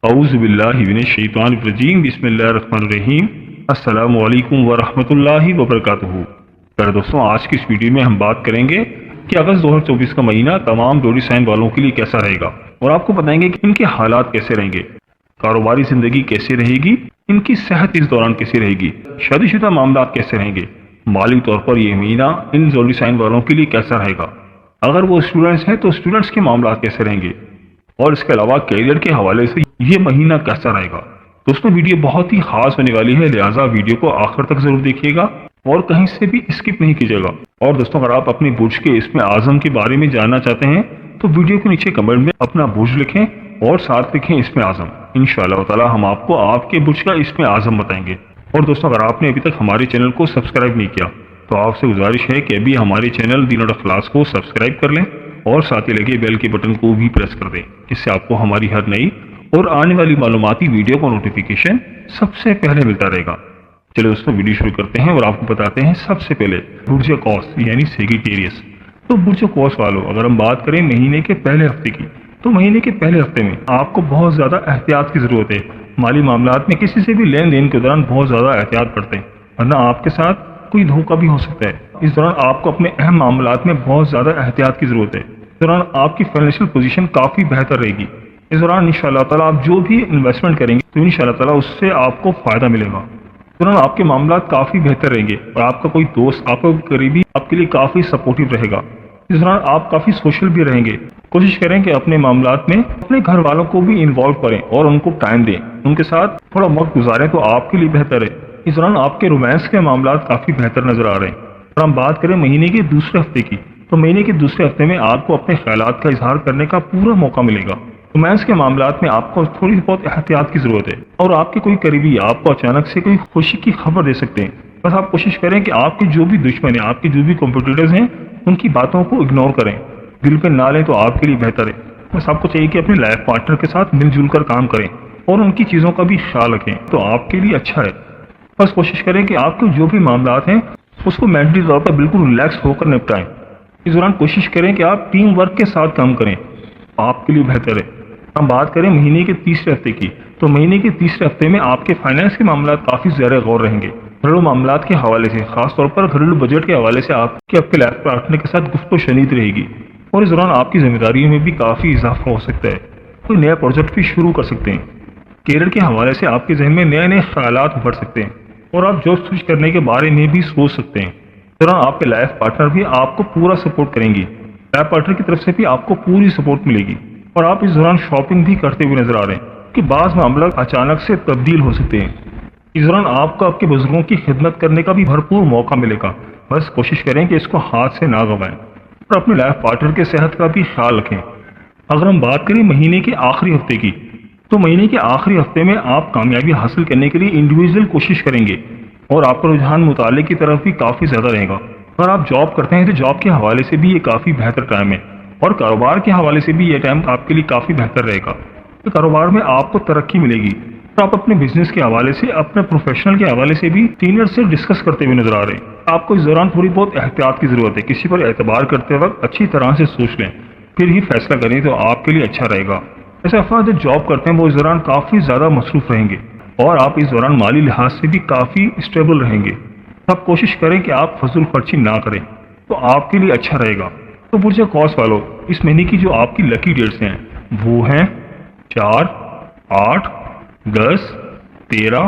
اعوذ باللہ من الشیطان الرجیم، بسم اللہ الرحمن الرحیم۔ السلام علیکم ورحمۃ اللہ وبرکاتہ۔ پیارے دوستوں، آج کی اس ویڈیو میں ہم بات کریں گے کہ اگست 2024 کا مہینہ تمام زوڈی سائن والوں کے لیے کیسا رہے گا، اور آپ کو بتائیں گے کہ ان کے حالات کیسے رہیں گے، کاروباری زندگی کیسے رہے گی، ان کی صحت اس دوران کیسی رہے گی، شادی شدہ معاملات کیسے رہیں گے، مالی طور پر یہ مہینہ ان زوڈی سائن والوں کے لیے کیسا رہے گا، اگر وہ اسٹوڈنٹس ہیں تو اسٹوڈنٹس کے معاملات کیسے رہیں گے، اور اس کے علاوہ کیریئر کے حوالے سے یہ مہینہ کیسا رہے گا۔ دوستوں، ویڈیو بہت ہی خاص ہونے والی ہے، لہٰذا ویڈیو کو آخر تک ضرور دیکھیے گا اور کہیں سے بھی اسکپ نہیں کیجیے گا۔ اور دوستوں، اگر آپ اپنے برج کے اسم اعظم کے بارے میں جاننا چاہتے ہیں تو ویڈیو کے نیچے کمنٹ میں اپنا برج لکھیں اور ساتھ لکھیں اسم اعظم۔ انشاءاللہ تعالی ہم آپ کو آپ کے برج کا اسم اعظم بتائیں گے۔ اور دوستوں، اگر آپ نے ابھی تک ہمارے چینل کو سبسکرائب نہیں کیا تو آپ سے گزارش ہے کہ ابھی ہمارے چینل دین اور اخلاص کو سبسکرائب کر لیں اور ساتھ ہی لگے بیل کے بٹن کو بھی پریس کر دیں، جس سے آپ کو ہماری ہر نئی اور آنے والی معلوماتی ویڈیو کا نوٹیفیکیشن سب سے پہلے ملتا رہے گا۔ چلے دوستوں، ویڈیو شروع کرتے ہیں اور آپ کو بتاتے ہیں سب سے پہلے برج قوس یعنی سیگیٹیریس۔ تو برج قوس والوں، اگر ہم بات کریں مہینے کے پہلے ہفتے کی، تو مہینے کے پہلے ہفتے میں آپ کو بہت زیادہ احتیاط کی ضرورت ہے۔ مالی معاملات میں کسی سے بھی لین دین کے دوران بہت زیادہ احتیاط کرتے ہیں، ورنہ آپ کے ساتھ کوئی دھوکہ بھی ہو سکتا ہے۔ اس دوران آپ کو اپنے اہم معاملات میں بہت زیادہ احتیاط کی ضرورت ہے۔ اس دوران آپ کی فائنینشیل پوزیشن کافی بہتر رہے گی۔ اس دوران انشاءاللہ تعالیٰ آپ جو بھی انویسٹمنٹ کریں گے تو انشاءاللہ تعالیٰ اس سے آپ کو فائدہ ملے گا۔ اس دوران آپ کے معاملات کافی بہتر رہیں گے اور آپ کا کوئی دوست، آپ کا کوئی قریبی آپ کے لیے کافی سپورٹیو رہے گا۔ اس دوران آپ کافی سوشل بھی رہیں گے۔ کوشش کریں کہ اپنے معاملات میں اپنے گھر والوں کو بھی انوالو کریں اور ان کو ٹائم دیں، ان کے ساتھ تھوڑا وقت گزاریں تو آپ کے لیے بہتر ہے۔ اس دوران آپ کے رومانس کے معاملات کافی بہتر نظر آ رہے ہیں۔ اور ہم بات کریں مہینے کے دوسرے ہفتے کی، تو مہینے کے دوسرے ہفتے میں آپ کو اپنے خیالات کا اظہار کرنے کا پورا موقع ملے گا۔ رومانس کے معاملات میں آپ کو تھوڑی بہت احتیاط کی ضرورت ہے، اور آپ کے کوئی قریبی آپ کو اچانک سے کوئی خوشی کی خبر دے سکتے ہیں۔ بس آپ کوشش کریں کہ آپ کے جو بھی دشمن ہیں، آپ کے جو بھی کمپٹیٹرز ہیں، ان کی باتوں کو اگنور کریں، دل پہ نہ لیں تو آپ کے لیے بہتر ہے۔ بس آپ کو چاہیے کہ اپنے لائف پارٹنر کے ساتھ مل جل کر کام کریں اور ان کی چیزوں کا بھی خیال رکھیں، تو آپ کے لیے اچھا ہے۔ بس کوشش کریں کہ آپ کے جو بھی معاملات ہیں اس کو مینٹلی طور پر بالکل ریلیکس ہو کر نپٹائیں۔ اس دوران کوشش کریں کہ آپ ٹیم ورک کے ساتھ کام کریں، آپ کے لیے بہتر ہے۔ ہم بات کریں مہینے کے تیسرے ہفتے کی، تو مہینے کے تیسرے ہفتے میں آپ کے فائنانس کے معاملات کافی زیادہ غور رہیں گے۔ گھریلو معاملات کے حوالے سے، خاص طور پر گھریلو بجٹ کے حوالے سے آپ کے لائف پارٹنر کے ساتھ گفت و شنید رہے گی، اور اس دوران آپ کی ذمہ داریوں میں بھی کافی اضافہ ہو سکتا ہے۔ کوئی نیا پروجیکٹ بھی شروع کر سکتے ہیں۔ کیریئر کے حوالے سے آپ کے ذہن میں نئے نئے خیالات ابھر سکتے ہیں اور آپ جاب سوئچ کرنے کے بارے میں بھی سوچ سکتے ہیں۔ اس دوران آپ کے لائف پارٹنر بھی آپ کو پورا سپورٹ کریں گی، لائف پارٹنر کی طرف سے بھی آپ کو پوری سپورٹ ملے گی، اور آپ اس دوران شاپنگ بھی کرتے ہوئے نظر آ رہے ہیں کہ بعض معاملات اچانک سے تبدیل ہو سکتے ہیں۔ اس دوران آپ کو آپ کے بزرگوں کی خدمت کرنے کا بھی بھرپور موقع ملے گا۔ بس کوشش کریں کہ اس کو ہاتھ سے نہ گنوائیں اور اپنے لائف پارٹنر کے صحت کا بھی خیال رکھیں۔ اگر ہم بات کریں مہینے کے آخری ہفتے کی، تو مہینے کے آخری ہفتے میں آپ کامیابی حاصل کرنے کے لیے انڈیویجول کوشش کریں گے، اور آپ کا رجحان مطالعے کی طرف بھی کافی زیادہ رہے گا۔ اگر آپ جاب کرتے ہیں تو جاب کے حوالے سے بھی یہ کافی بہتر ٹائم ہے، اور کاروبار کے حوالے سے بھی یہ ٹائم آپ کے لیے کافی بہتر رہے گا۔ تو کاروبار میں آپ کو ترقی ملے گی، اور آپ اپنے بزنس کے حوالے سے، اپنے پروفیشنل کے حوالے سے بھی سینئر سے ڈسکس کرتے ہوئے نظر آ رہے ہیں۔ آپ کو اس دوران تھوڑی بہت احتیاط کی ضرورت ہے۔ کسی پر اعتبار کرتے وقت اچھی طرح سے سوچ لیں، پھر ہی فیصلہ کریں تو آپ کے لیے اچھا رہے گا۔ ایسے افراد جو جاب کرتے ہیں وہ اس دوران کافی زیادہ مصروف رہیں گے، اور آپ اس دوران مالی لحاظ سے بھی کافی اسٹیبل رہیں گے۔ آپ کوشش کریں کہ آپ فضول خرچی نہ کریں تو آپ کے لیے اچھا رہے گا۔ تو برج قوس والوں، اس مہینے کی جو آپ کی لکی ڈیٹس ہیں وہ ہیں 4، 8، 10، 13،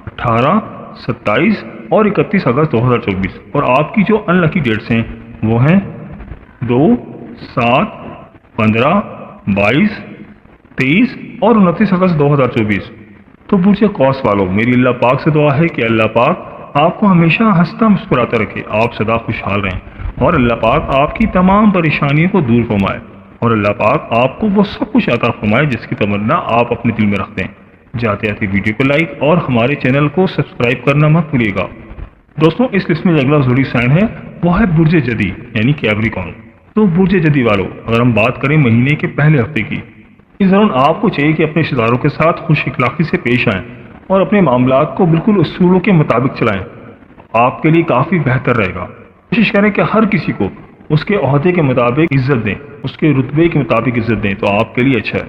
18، 27 اور 31 اگست 2024، اور آپ کی جو ان لکی ڈیٹس ہیں وہ ہیں 2، 7، 15، 22، 23 اور 29 اگست 2024۔ تو برج قوس والوں، میری اللہ پاک سے دعا ہے کہ اللہ پاک آپ کو ہمیشہ ہنستا مسکراتا رکھے، آپ سدا خوشحال رہیں، اور اللہ پاک آپ کی تمام پریشانیوں کو دور فرمائے، اور اللہ پاک آپ کو وہ سب کچھ عطا فرمائے جس کی تمنا آپ اپنے دل میں رکھتے ہیں۔ جاتے آتے ویڈیو کو لائک اور ہمارے چینل کو سبسکرائب کرنا مت بھولیے گا۔ دوستوں، اس لسٹ میں اگلا زوڈی سائن ہے وہ ہے برج جدی یعنی کیپریکارن۔ تو برج جدی والوں، اگر ہم بات کریں مہینے کے پہلے ہفتے کی، اس دوران آپ کو چاہیے کہ اپنے رشتہ داروں کے ساتھ خوش اخلاقی سے پیش آئیں اور اپنے معاملات کو بالکل اصولوں کے مطابق چلائیں، آپ کے لیے کافی بہتر رہے گا۔ کوشش کریں کہ ہر کسی کو اس کے عہدے کے مطابق عزت دیں، اس کے رتبے کے مطابق عزت دیں، تو آپ کے لیے اچھا ہے۔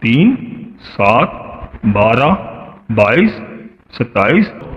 3, 7, 12, 22, 27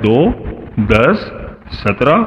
2, 10, 17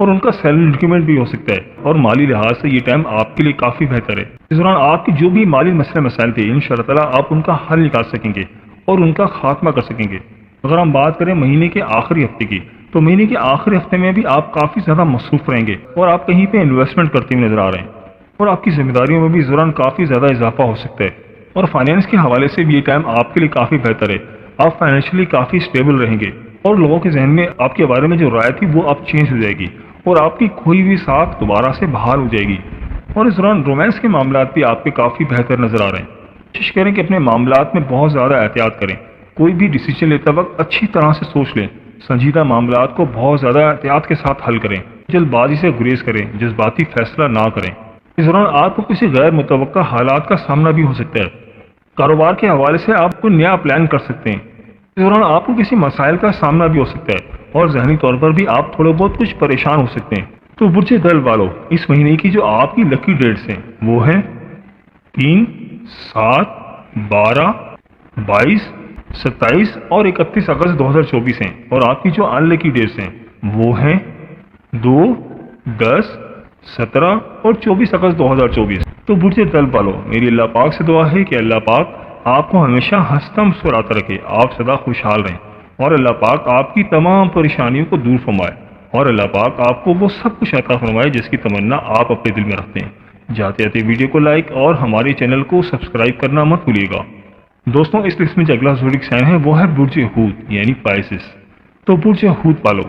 اور ان کا سیلری انکریمنٹ بھی ہو سکتا ہے، اور مالی لحاظ سے یہ ٹائم آپ کے لیے کافی بہتر ہے۔ اس دوران آپ کی جو بھی مالی مسئلے مسائل تھے انشاءاللہ تعالیٰ آپ ان کا حل نکال سکیں گے اور ان کا خاتمہ کر سکیں گے۔ اگر ہم بات کریں مہینے کے آخری ہفتے کی، تو مہینے کے آخری ہفتے میں بھی آپ کافی زیادہ مصروف رہیں گے اور آپ کہیں پہ انویسٹمنٹ کرتے ہوئے نظر آ رہے ہیں، اور آپ کی ذمہ داریوں میں بھی اس دوران کافی زیادہ اضافہ ہو سکتا ہے، اور فائنینس کے حوالے سے بھی یہ ٹائم آپ کے لیے کافی بہتر ہے۔ آپ فائنینشلی کافی اسٹیبل رہیں گے، اور لوگوں کے ذہن میں آپ کے بارے میں جو رائے تھی وہ اب چینج ہو جائے گی، اور آپ کی کھوئی ہوئی ساکھ دوبارہ سے بحال ہو جائے گی۔ اور اس دوران رومانس کے معاملات بھی آپ کے کافی بہتر نظر آ رہے ہیں۔ کوشش کریں کہ اپنے معاملات میں بہت زیادہ احتیاط کریں، کوئی بھی ڈیسیجن لیتے وقت اچھی طرح سے سوچ لیں، سنجیدہ معاملات کو بہت زیادہ احتیاط کے ساتھ حل کریں، جلد بازی سے گریز کریں، جذباتی فیصلہ نہ کریں۔ اس دوران آپ کو کسی غیر متوقع حالات کا سامنا بھی ہو سکتا ہے، کاروبار کے حوالے سے آپ کو نیا پلان کر سکتے ہیں۔ اس دوران آپ کو کسی مسائل کا سامنا بھی ہو سکتا ہے، اور ذہنی طور پر بھی آپ تھوڑے بہت کچھ پریشان ہو سکتے ہیں۔ تو برج دل والو، اس مہینے کی جو آپ کی لکی ڈیٹس ہیں وہ ہیں 3، 7، 12، 22، 27 اور 31 اگست 2024 ہیں، اور آپ کی جو ان لکی ڈیٹس ہیں وہ ہیں 2، 10، 17 اور 24 اگست 2024۔ تو برج دل والو، میری اللہ پاک سے دعا ہے کہ اللہ پاک آپ کو ہمیشہ ہنستا مسکراتا رکھے، آپ سدا خوشحال رہیں، اور اللہ پاک آپ کی تمام پریشانیوں کو دور فرمائے، اور اللہ پاک آپ کو وہ سب کچھ عطا فرمائے جس کی تمنا آپ اپنے دل میں رکھتے ہیں۔ جاتے جاتے ویڈیو کو لائک اور ہمارے چینل کو سبسکرائب کرنا مت بھولیے گا۔ دوستوں، اس لسٹ میں جو اگلا زوڈک سائن ہے وہ ہے برج حوت یعنی پائسس۔ تو برج حوت والو،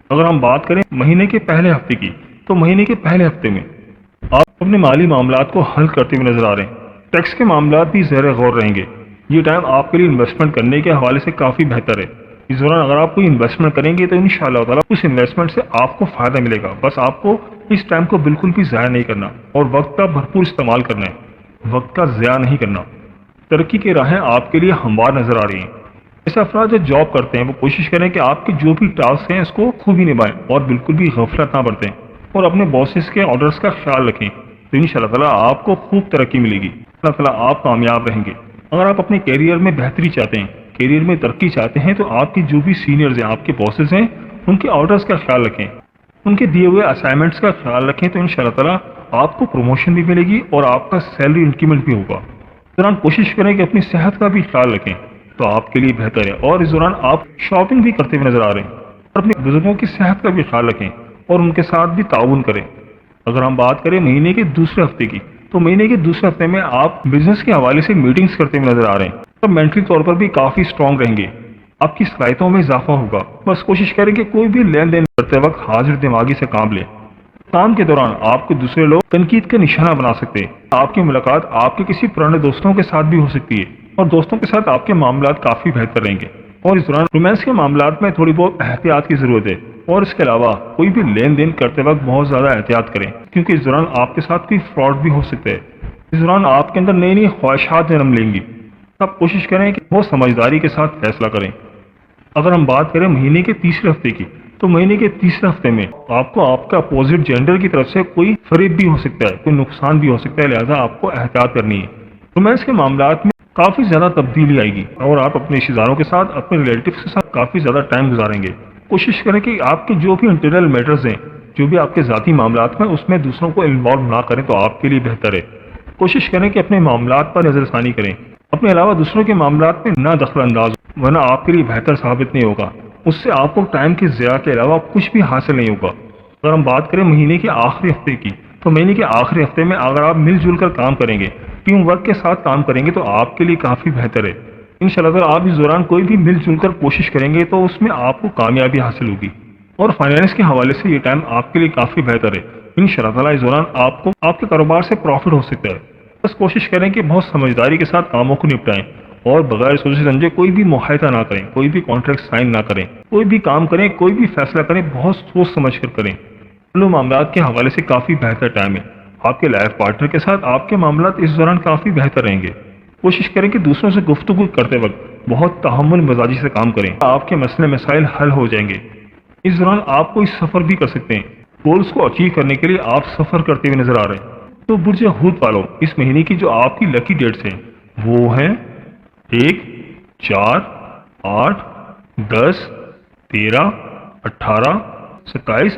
اگر ہم بات کریں مہینے کے پہلے ہفتے کی، تو مہینے کے پہلے ہفتے میں آپ اپنے مالی معاملات کو حل کرتے ہوئے نظر آ رہے ہیں۔ ٹیکس کے معاملات بھی زیر غور رہیں گے۔ یہ ٹائم آپ کے لیے انویسٹمنٹ کرنے کے حوالے سے کافی بہتر ہے۔ اس دوران اگر آپ کوئی انویسٹمنٹ کریں گے تو انشاءاللہ تعالیٰ اس انویسٹمنٹ سے آپ کو فائدہ ملے گا، بس آپ کو اس ٹائم کو بالکل بھی ضائع نہیں کرنا، اور وقت کا بھرپور استعمال کرنا ہے، وقت کا ضیاع نہیں کرنا۔ ترقی کی راہیں آپ کے لیے ہموار نظر آ رہی ہیں۔ ایسے افراد جو جاب کرتے ہیں وہ کوشش کریں کہ آپ کے جو بھی ٹاسک ہیں اس کو خوبی نبھائیں، اور بالکل بھی غفلت نہ برتیں، اور اپنے باسز کے آرڈرز کا خیال رکھیں، تو انشاءاللہ تعالیٰ آپ کو خوب ترقی ملے گی، اللہ تعالیٰ آپ کامیاب رہیں گے۔ اگر آپ اپنے کیریئر میں بہتری چاہتے ہیں، کیریئر میں ترقی چاہتے ہیں، تو آپ کی جو بھی سینئرز ہیں، آپ کے باسز ہیں، ان کے آرڈرز کا خیال رکھیں، ان کے دیے ہوئے اسائنمنٹس کا خیال رکھیں، تو انشاءاللہ تعالیٰ آپ کو پروموشن بھی ملے گی اور آپ کا سیلری انکریمنٹ بھی ہوگا۔ اس دوران کوشش کریں کہ اپنی صحت کا بھی خیال رکھیں، تو آپ کے لیے بہتر ہے، اور اس دوران آپ شاپنگ بھی کرتے ہوئے نظر آ رہے ہیں، اور اپنے بزرگوں کی صحت کا بھی خیال رکھیں اور ان کے ساتھ بھی تعاون کریں۔ اگر ہم بات کریں مہینے کے دوسرے ہفتے کی، تو مہینے کے دوسرے ہفتے میں آپ بزنس کے حوالے سے میٹنگز کرتے ہوئے نظر آ رہے ہیں، اور مینٹلی طور پر بھی کافی اسٹرانگ رہیں گے، آپ کی صلاحیتوں میں اضافہ ہوگا۔ بس کوشش کریں کہ کوئی بھی لین دین کرتے وقت حاضر دماغی سے کام لیں۔ کام کے دوران آپ کو دوسرے لوگ تنقید کا نشانہ بنا سکتے ہیں۔ آپ کی ملاقات آپ کے کسی پرانے دوستوں کے ساتھ بھی ہو سکتی ہے، اور دوستوں کے ساتھ آپ کے معاملات کافی بہتر رہیں گے۔ اور اس دوران رومانس کے معاملات میں تھوڑی بہت احتیاط کی ضرورت ہے، اور اس کے علاوہ کوئی بھی لین دین کرتے وقت بہت زیادہ احتیاط کریں، کیونکہ اس دوران آپ کے ساتھ کوئی فراڈ بھی ہو سکتا ہے۔ اس دوران آپ کے اندر نئی نئی خواہشات جنم لیں گی، آپ کوشش کریں کہ بہت سمجھداری کے ساتھ فیصلہ کریں۔ اگر ہم بات کریں مہینے کے تیسرے ہفتے کی، تو مہینے کے تیسرے ہفتے میں آپ کو آپ کا اپوزٹ جینڈر کی طرف سے کوئی فریب بھی ہو سکتا ہے، کوئی نقصان بھی ہو سکتا ہے، لہذا آپ کو احتیاط کرنی ہے۔ رومانس کے معاملات میں کافی زیادہ تبدیلی آئے گی، اور آپ اپنے رشتہ داروں کے ساتھ، اپنے ریلیٹیوز کے ساتھ کافی زیادہ ٹائم گزاریں گے۔ کوشش کریں کہ آپ کے جو بھی انٹرنل میٹرز ہیں، جو بھی آپ کے ذاتی معاملات ہیں، اس میں دوسروں کو انوالو نہ کریں، تو آپ کے لیے بہتر ہے۔ کوشش کریں کہ اپنے معاملات پر نظر ثانی کریں، اپنے علاوہ دوسروں کے معاملات میں نہ دخل انداز ہو، ورنہ آپ کے لیے بہتر ثابت نہیں ہوگا، اس سے آپ کو ٹائم کے ضیاع کے علاوہ کچھ بھی حاصل نہیں ہوگا۔ اگر ہم بات کریں مہینے کے آخری ہفتے کی، تو مہینے کے آخری ہفتے میں اگر آپ مل جل کر کام کریں گے، ٹیم ورک کے ساتھ کام کریں گے، تو آپ کے لیے کافی بہتر ہے۔ انشاءاللہ اگر آپ اس دوران کوئی بھی مل جل کر کوشش کریں گے تو اس میں آپ کو کامیابی حاصل ہوگی، اور فائنینس کے حوالے سے یہ ٹائم آپ کے لیے کافی بہتر ہے۔ انشاءاللہ تعالیٰ اس دوران آپ کو آپ کے کاروبار سے پروفٹ ہو سکتا ہے۔ بس کوشش کریں کہ بہت سمجھداری کے ساتھ کاموں کو نپٹائیں، اور بغیر سوچے سمجھے کوئی بھی معاہدہ نہ کریں، کوئی بھی کانٹریکٹ سائن نہ کریں، کوئی بھی کام کریں، کوئی بھی فیصلہ کریں، بہت سوچ سمجھ کر کریں۔ گھریلو معاملات کے حوالے سے کافی بہتر ٹائم ہے۔ آپ کے لائف پارٹنر کے ساتھ آپ کے معاملات اس دوران کافی بہتر رہیں گے۔ کوشش کریں کہ دوسروں سے گفتگو کرتے وقت بہت تحمل مزاجی سے کام کریں، آپ کے مسئلے مسائل حل ہو جائیں گے۔ اس دوران آپ کوئی سفر بھی کر سکتے ہیں، گولز کو اچیو کرنے کے لیے آپ سفر کرتے ہوئے نظر آ رہے ہیں۔ تو برج حوت والوں، اس مہینے کی جو آپ کی لکی ڈیٹس ہیں وہ ہیں 1، 4، 8، 10، 13، 18، 27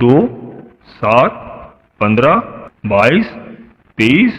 2, 7, 15, 22, 23